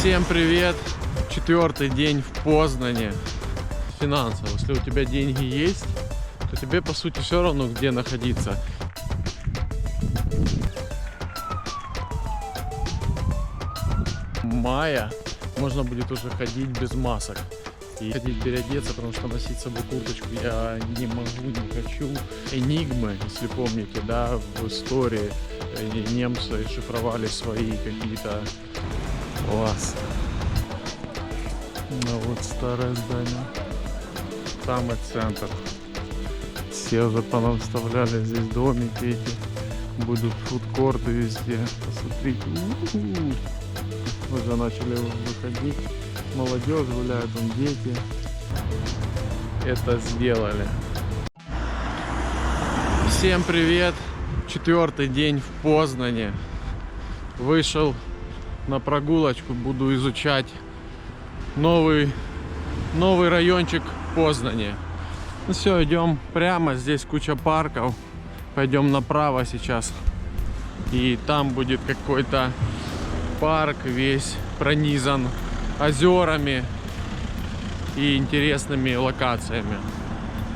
Всем привет! 4-й день в Познане. Финансово. Если у тебя деньги есть, то тебе по сути все равно где находиться. Мая можно будет уже ходить без масок и ходить переодеться, потому что носить с собой курточку я не могу, не хочу. Энигмы, если помните, да, в истории немцы шифровали свои какие-то классы. Ну вот старое здание. Там и центр. Все уже понавставляли здесь домики эти. Будут фудкорты везде. Посмотрите. Уже начали выходить. Молодежь гуляет, там дети. Это сделали. Всем привет! 4-й день в Познане. Вышел на прогулочку, буду изучать новый райончик Познане. Ну все, идем прямо, здесь куча парков. Пойдем направо сейчас. И там будет какой-то парк весь пронизан озерами и интересными локациями.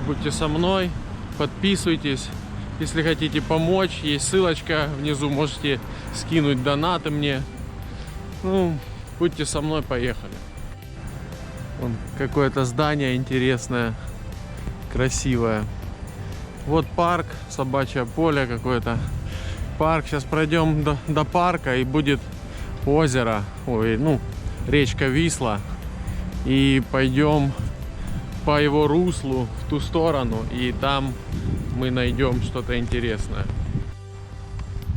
Будьте со мной, подписывайтесь. Если хотите помочь, есть ссылочка внизу, можете скинуть донаты мне. Ну, будьте со мной, поехали. Вон какое-то здание интересное, красивое. Вот парк, собачье поле какое-то. Парк, сейчас пройдем до парка и будет озеро, речка Висла. И пойдем по его руслу в ту сторону, и там мы найдем что-то интересное.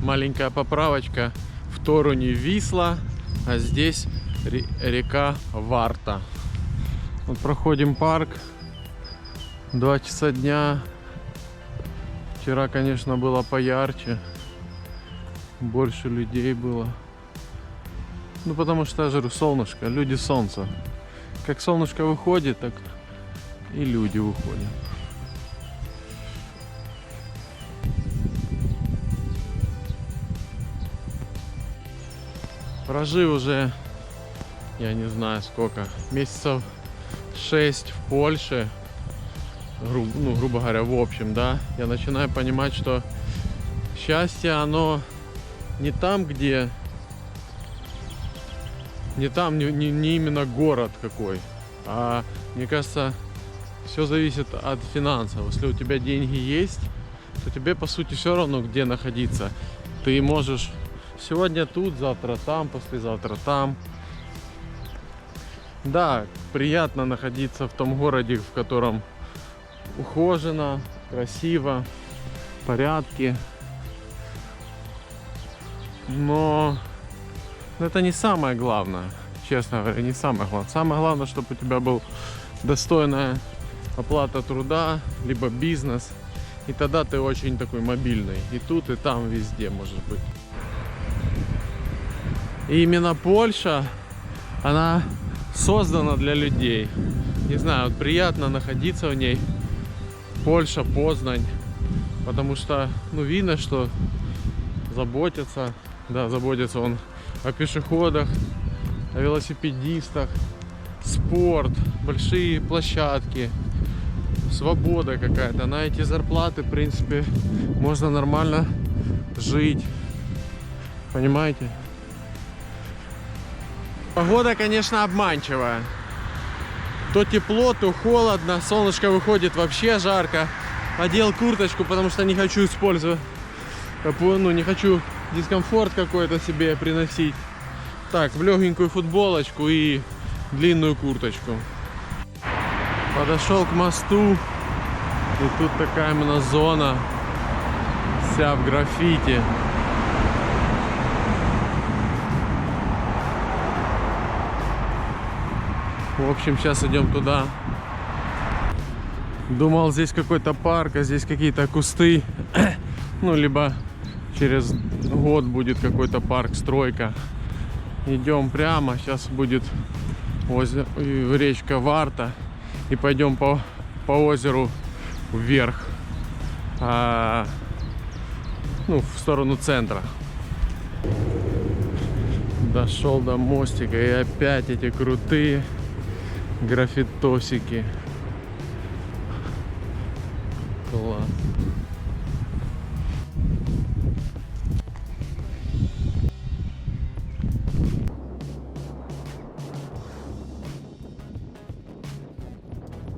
Маленькая поправочка. В Торуне Висла, а здесь река Варта. Вот проходим парк. 2 часа дня. Вчера, конечно, было поярче. Больше людей было. Ну, потому что, я же говорю, солнышко, люди солнца. Как солнышко выходит, так и люди выходят. Прожив уже, я не знаю сколько, месяцев 6 в Польше, грубо говоря, в общем, да, я начинаю понимать, что счастье, оно не там, где... Не именно город какой, а мне кажется, все зависит от финансов. Если у тебя деньги есть, то тебе по сути все равно где находиться. Ты можешь сегодня тут, завтра там, послезавтра там. Да, приятно находиться в том городе, в котором ухожено, красиво, в порядке. Но это не самое главное, честно говоря, не самое главное. Самое главное, чтобы у тебя был достойная оплата труда, либо бизнес. И тогда ты очень такой мобильный. И тут, и там, везде может быть. И именно Польша, она создана для людей. Не знаю, вот приятно находиться в ней. Польша, Познань. Потому что, видно, что заботятся. Да, заботится он о пешеходах, о велосипедистах, спорт, большие площадки, свобода какая-то. На эти зарплаты, в принципе, можно нормально жить. Понимаете? Погода, конечно, обманчивая. То тепло, то холодно. Солнышко выходит, вообще жарко. Одел курточку, потому что не хочу использовать, не хочу дискомфорт какой-то себе приносить. Так, в легенькую футболочку и длинную курточку. Подошел к мосту, и тут такая именно зона, вся в граффити. В общем, сейчас идем туда. Думал, здесь какой-то парк, а здесь какие-то кусты. Либо через год будет какой-то парк, стройка. Идем прямо, сейчас будет речка Варта. И пойдем по озеру вверх, в сторону центра. Дошел до мостика, и опять эти крутые граффитосики. Класс.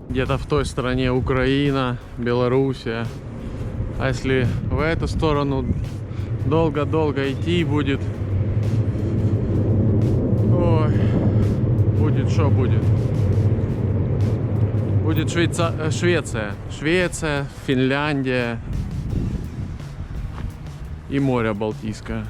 Где-то в той стороне Украина, Белоруссия. А если в эту сторону долго-долго идти будет, ой, будет что будет? Будет Швеция, Финляндия и море Балтийское.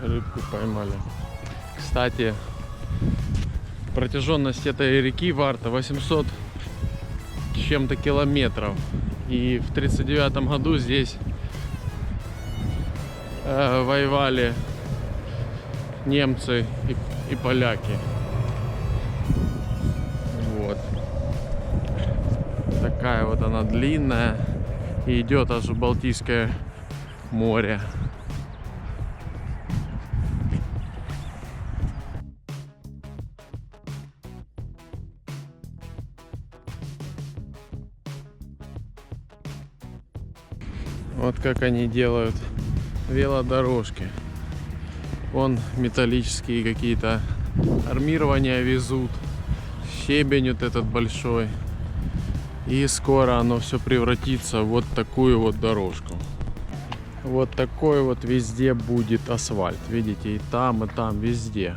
Рыбку поймали. Кстати, протяженность этой реки Варта 800 с чем-то километров. И в 1939 году здесь воевали немцы и поляки. Вот. Такая вот она длинная. И идет аж в Балтийское море. Вот как они делают велодорожки. Вон металлические какие-то армирования везут. Щебень вот этот большой. И скоро оно все превратится в вот такую вот дорожку. Вот такой вот везде будет асфальт. Видите, и там, везде.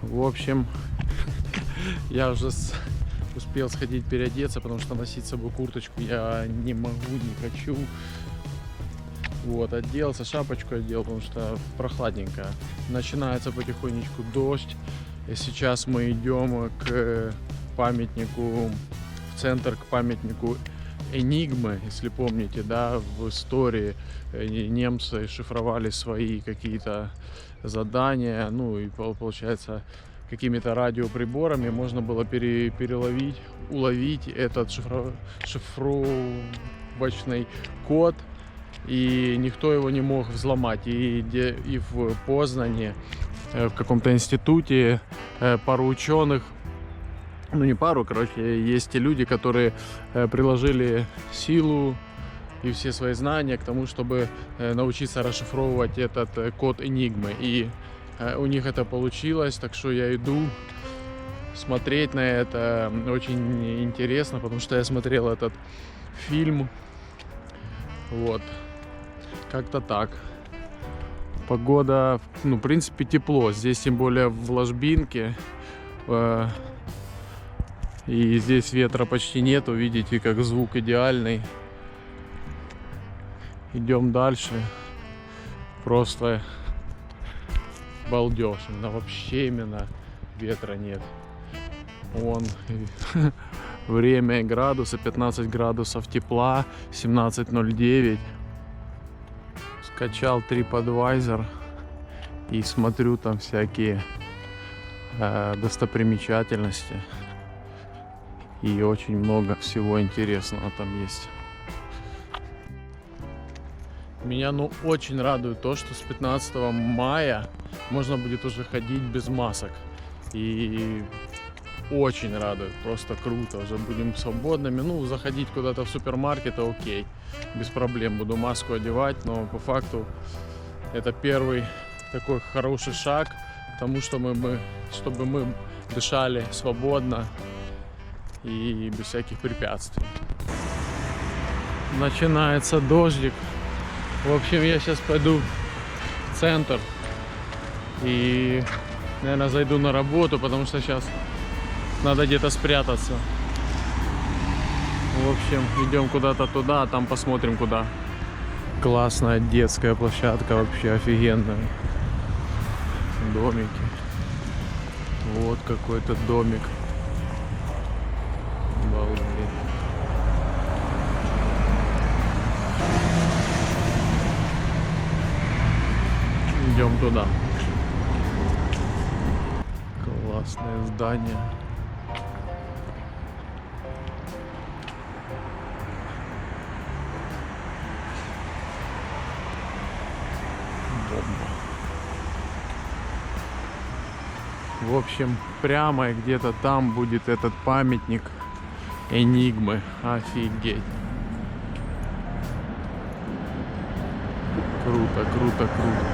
В общем, я уже успел сходить переодеться, потому что носить с собой курточку я не могу, не хочу. Вот, оделся, шапочку одел, потому что прохладненько. Начинается потихонечку дождь. И сейчас мы идем к памятнику, в центр, к памятнику Энигмы. Если помните, да, в истории немцы шифровали свои какие-то задания. Ну и получается, какими-то радиоприборами можно было уловить этот шифровочный код, и никто его не мог взломать. И в Познане, в каком-то институте, пару ученых, ну не пару, короче, есть те люди, которые приложили силу и все свои знания к тому, чтобы научиться расшифровывать этот код Энигмы. И у них это получилось, так что я иду смотреть на это. Очень интересно, потому что я смотрел этот фильм. Вот. Как-то так. Погода, ну, в принципе, тепло. Здесь, тем более, в ложбинке. И здесь ветра почти нету. Видите, как звук идеальный. Идем дальше. Просто балдеж. Именно ветра нет. Вон время и градусы, 15 градусов тепла, 17:09. Скачал TripAdvisor и смотрю там всякие достопримечательности. И очень много всего интересного там есть. Меня, ну, очень радует то, что с 15 мая можно будет уже ходить без масок. И очень радует, просто круто. Уже будем свободными. Ну, заходить куда-то в супермаркет, окей, без проблем. Буду маску одевать, но по факту это первый такой хороший шаг к тому, чтобы мы дышали свободно и без всяких препятствий. Начинается дождик. В общем, я сейчас пойду в центр и, наверное, зайду на работу, потому что сейчас надо где-то спрятаться. В общем, идем куда-то туда, а там посмотрим куда. Классная детская площадка, вообще офигенная. Домики. Вот какой-то домик. Обалдеть. пойдем туда. Классное здание. Бомба. В общем, прямо где-то там будет этот памятник Энигмы. Офигеть. Круто, круто, круто.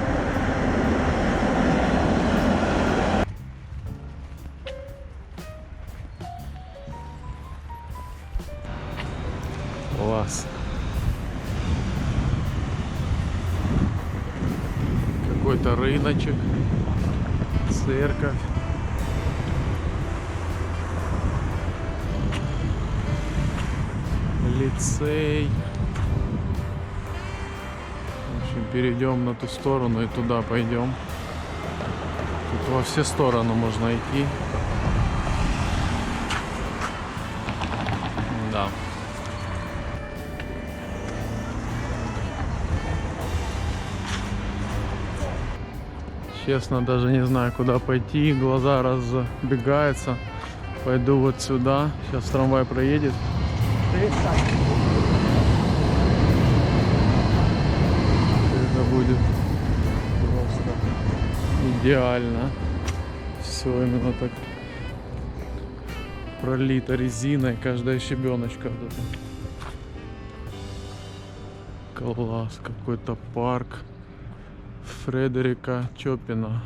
Класс. Какой-то рыночек, церковь. Лицей. В общем, перейдем на ту сторону и туда пойдем. Тут во все стороны можно идти. Да. Честно, даже не знаю, куда пойти. Глаза разбегаются. Пойду вот сюда. Сейчас трамвай проедет. Это будет просто идеально. Все именно так пролито резиной, каждая щебеночка. Вот это. Класс, какой-то парк Фредерика Чопина.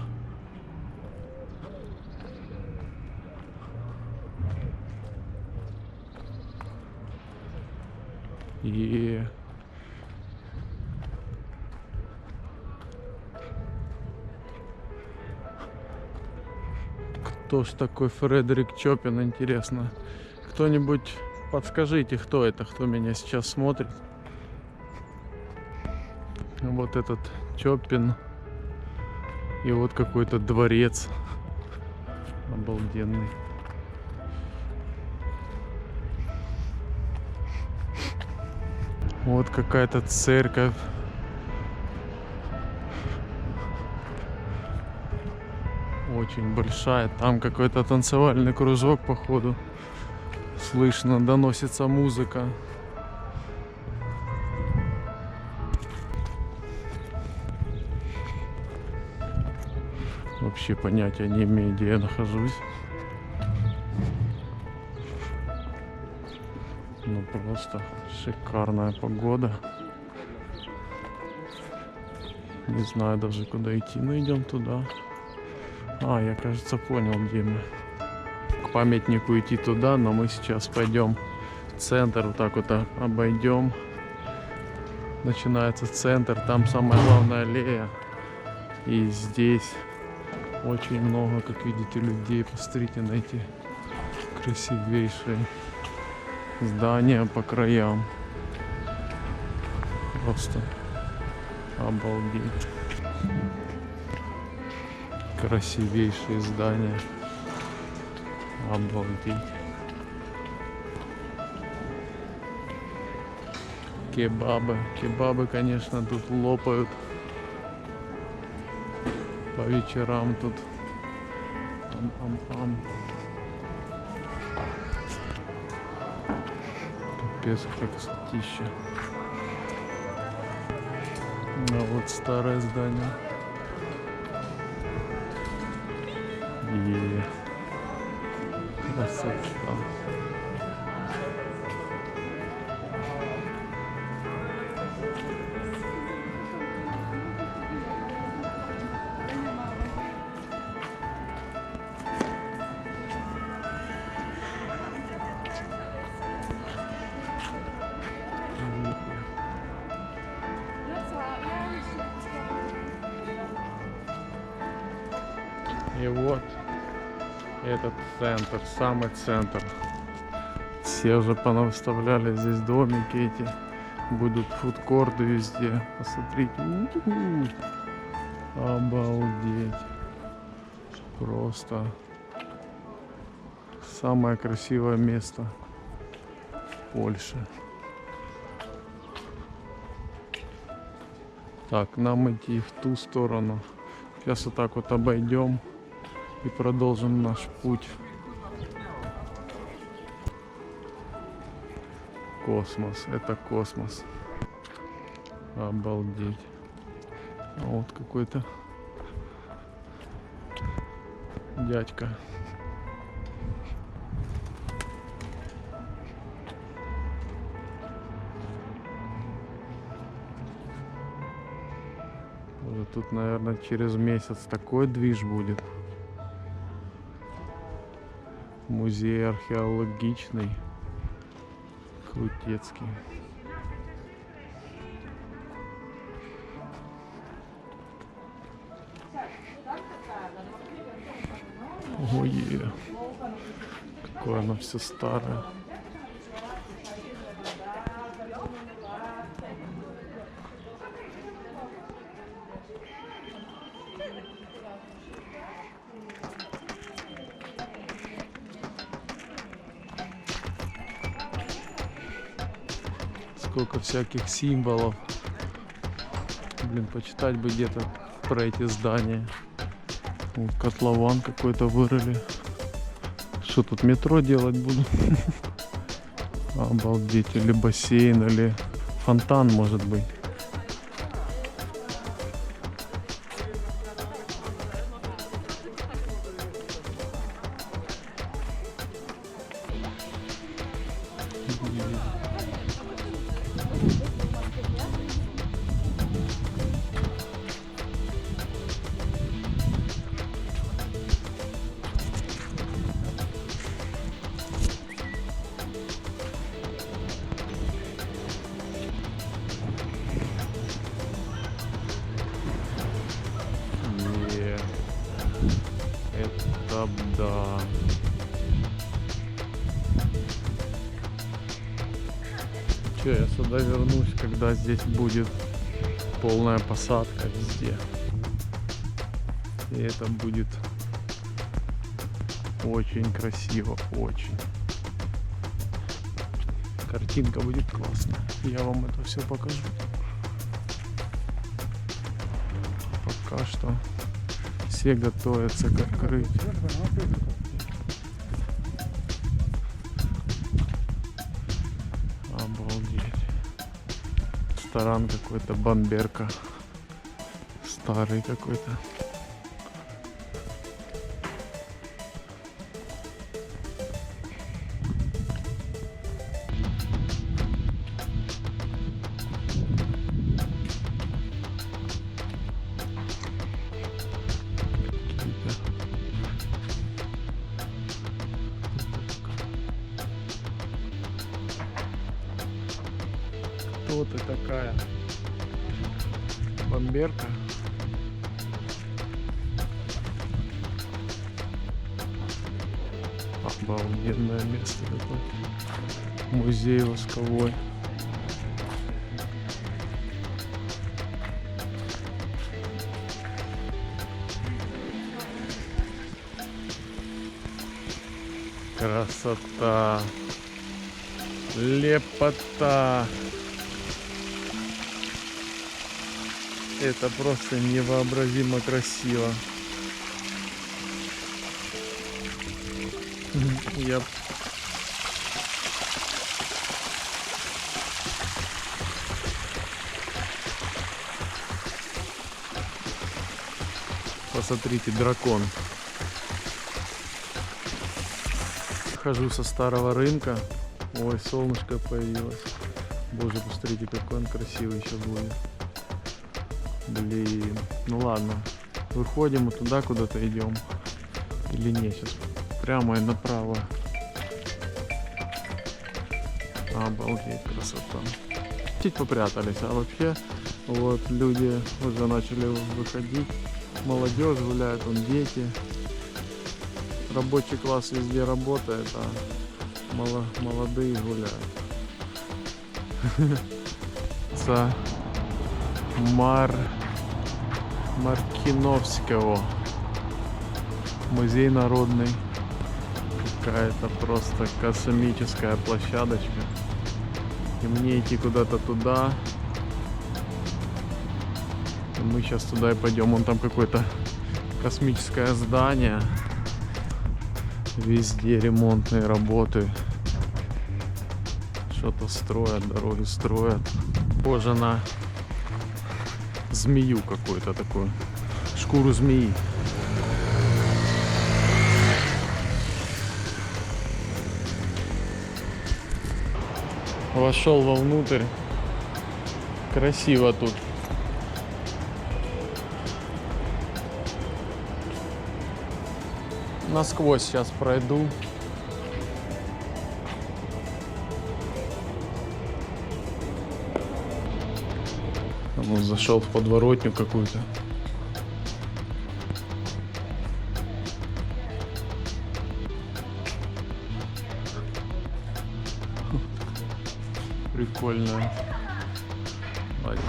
И кто ж такой Фредерик Чопин, интересно? Кто-нибудь подскажите, кто это, кто меня сейчас смотрит? Вот этот Чопин. И вот какой-то дворец обалденный. Вот какая-то церковь. Очень большая. Там какой-то танцевальный кружок, походу. Слышно, доносится музыка. Вообще понятия не имею, где я нахожусь. Ну просто шикарная погода. Не знаю даже куда идти, но идем туда. Я, кажется, понял, где мы. К памятнику идти туда, но мы сейчас пойдем в центр, вот так вот обойдем. Начинается центр, там самая главная аллея. И здесь очень много, как видите, людей. Посмотрите на эти красивейшие здания по краям. Просто обалдеть. Красивейшие здания. Обалдеть. Кебабы. Кебабы, конечно, тут лопают. По вечерам тут. Ам-ам-ам. Капец, как красотища. А вот старое здание. И красота. И вот этот центр, самый центр. Все уже понавыставляли здесь домики эти. Будут фудкорты везде. Посмотрите. Обалдеть. Просто самое красивое место в Польше. Так, нам идти в ту сторону. Сейчас вот так вот обойдем и продолжим наш путь. Космос, это космос. Обалдеть. А вот какой-то дядька. Уже тут, наверное, через месяц такой движ будет. Музей археологичный. Крутецкий. Ой, какое оно все старое. Сколько всяких символов. Блин, почитать бы где-то про эти здания. Вот котлован какой-то вырыли. Что тут, метро делать буду? Обалдеть. Или бассейн, или фонтан, может быть. Это да. Че, я сюда вернусь, когда здесь будет полная посадка везде. И это будет очень красиво, очень. Картинка будет классная. Я вам это все покажу. Пока что все готовятся к открытию. Обалдеть. Ресторан какой-то, Бомберка. Старый какой-то. Кто ты такая? Бомберка? Обалденное место такое. Музей восковой. Красота. Лепота. Это просто невообразимо красиво. Я... Посмотрите, дракон. Хожу со старого рынка. Ой, солнышко появилось. Боже, посмотрите, какой он красивый сейчас будет. Блин, ну ладно. Выходим и туда куда-то идем. Или нет, сейчас прямо и направо. Обалдеть, красота. Чуть попрятались, а вообще вот люди уже начали выходить. Молодежь гуляет, вон дети. Рабочий класс везде работает, а молодые гуляют. Маркиновского. Музей народный. Какая-то просто космическая площадочка. И мне идти куда-то туда. И мы сейчас туда и пойдем. Вон там какое-то космическое здание. Везде ремонтные работы. Что-то строят, дороги строят. Похоже на змею какую-то такую. Шкуру змеи. Вошел вовнутрь. Красиво тут. Насквозь сейчас пройду. Вот зашел в подворотню какую-то. Прикольно. Ладно.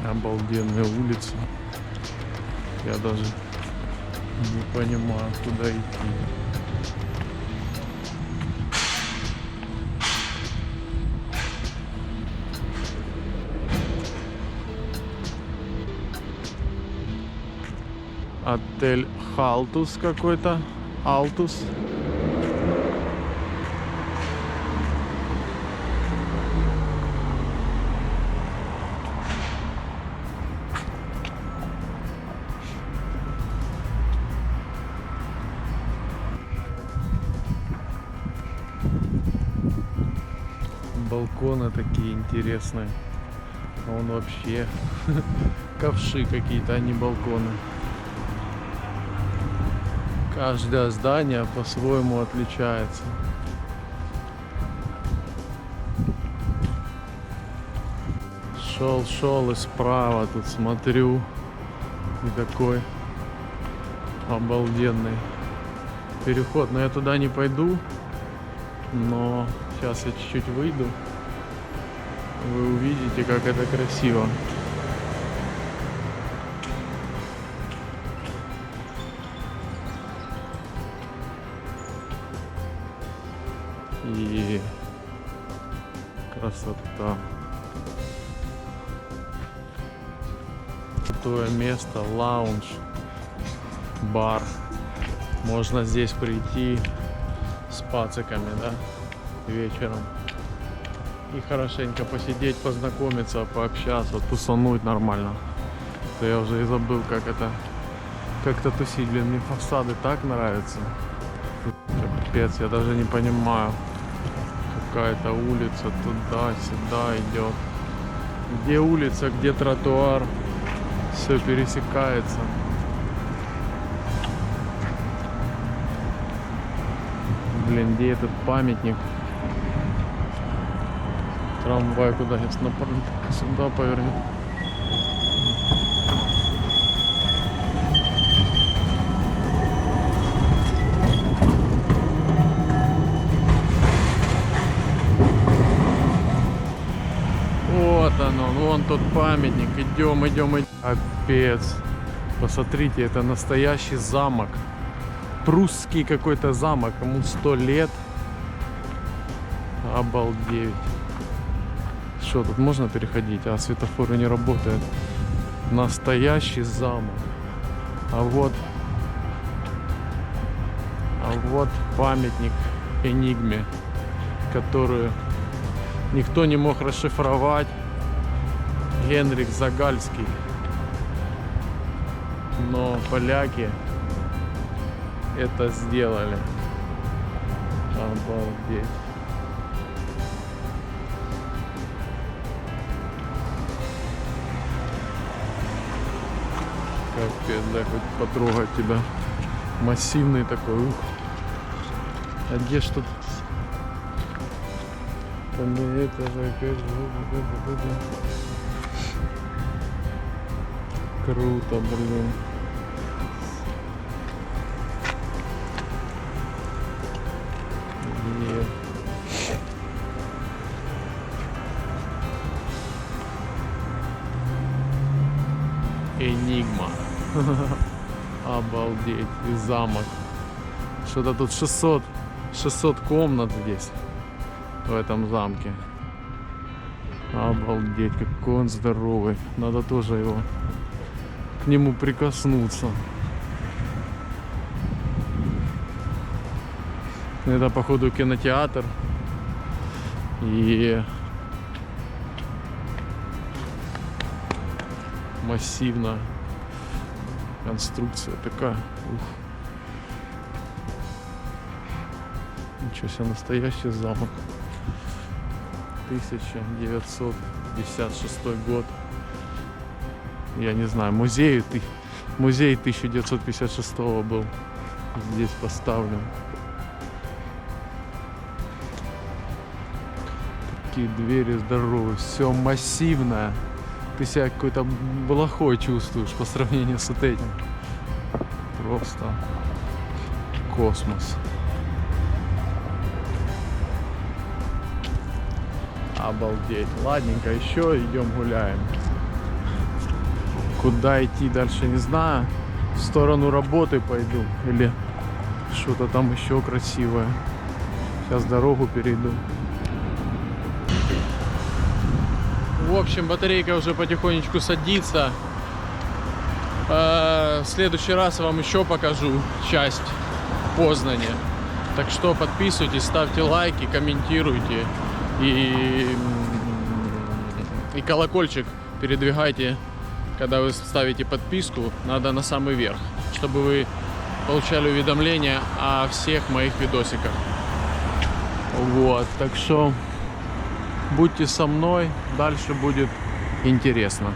Обалденные улицы. Я даже не понимаю, куда идти. Отель Халтус какой-то. Алтус. Балконы такие интересные. А он вообще ковши какие-то, а не балконы. Каждое здание по-своему отличается. Шел и справа тут смотрю. И такой обалденный переход. Но я туда не пойду. Но сейчас я чуть-чуть выйду. Вы увидите, как это красиво. И красота. Крутое место, лаунж, бар. Можно здесь прийти с пациками, да, вечером. И хорошенько посидеть, познакомиться, пообщаться, тусануть нормально. То я уже и забыл, как-то тусить. Блин, мне фасады так нравятся. Капец, я даже не понимаю. Какая-то улица туда-сюда идет. Где улица, где тротуар. Все пересекается. Блин, где этот памятник? Трамвай куда сейчас сюда повернет. Вот оно, вон тот памятник. Идем. Капец. Посмотрите, это настоящий замок. Прусский какой-то замок. Ему 100 лет. Обалдеть. Что, тут можно переходить? А светофоры не работают. Настоящий замок. А вот памятник Энигме, которую никто не мог расшифровать. Генрих Загальский. Но поляки это сделали. Обалдеть. Капец, да, хоть потрогать тебя. Массивный такой, ух. А где ж тут? Это же круто, блин. Нет. Энигма. нема. Обалдеть. И замок. Что-то тут 600 комнат здесь, в этом замке. Обалдеть, какой он здоровый. Надо тоже его, к нему прикоснуться. Это, походу, кинотеатр. И массивная конструкция такая. Ух. Ничего себе, настоящий замок. 1956 год. Я не знаю, музей 1956 был здесь поставлен. Такие двери здоровые, все массивное. Ты себя какой-то плохой чувствуешь по сравнению с вот этим. Просто космос. Обалдеть. Ладненько, еще идем гуляем. Куда идти дальше, не знаю. В сторону работы пойду. Или что-то там еще красивое. Сейчас дорогу перейду. В общем, батарейка уже потихонечку садится. В следующий раз я вам еще покажу часть Познания. Так что подписывайтесь, ставьте лайки, комментируйте. И колокольчик передвигайте, когда вы ставите подписку, надо на самый верх, чтобы вы получали уведомления о всех моих видосиках. Вот, так что будьте со мной, дальше будет интересно.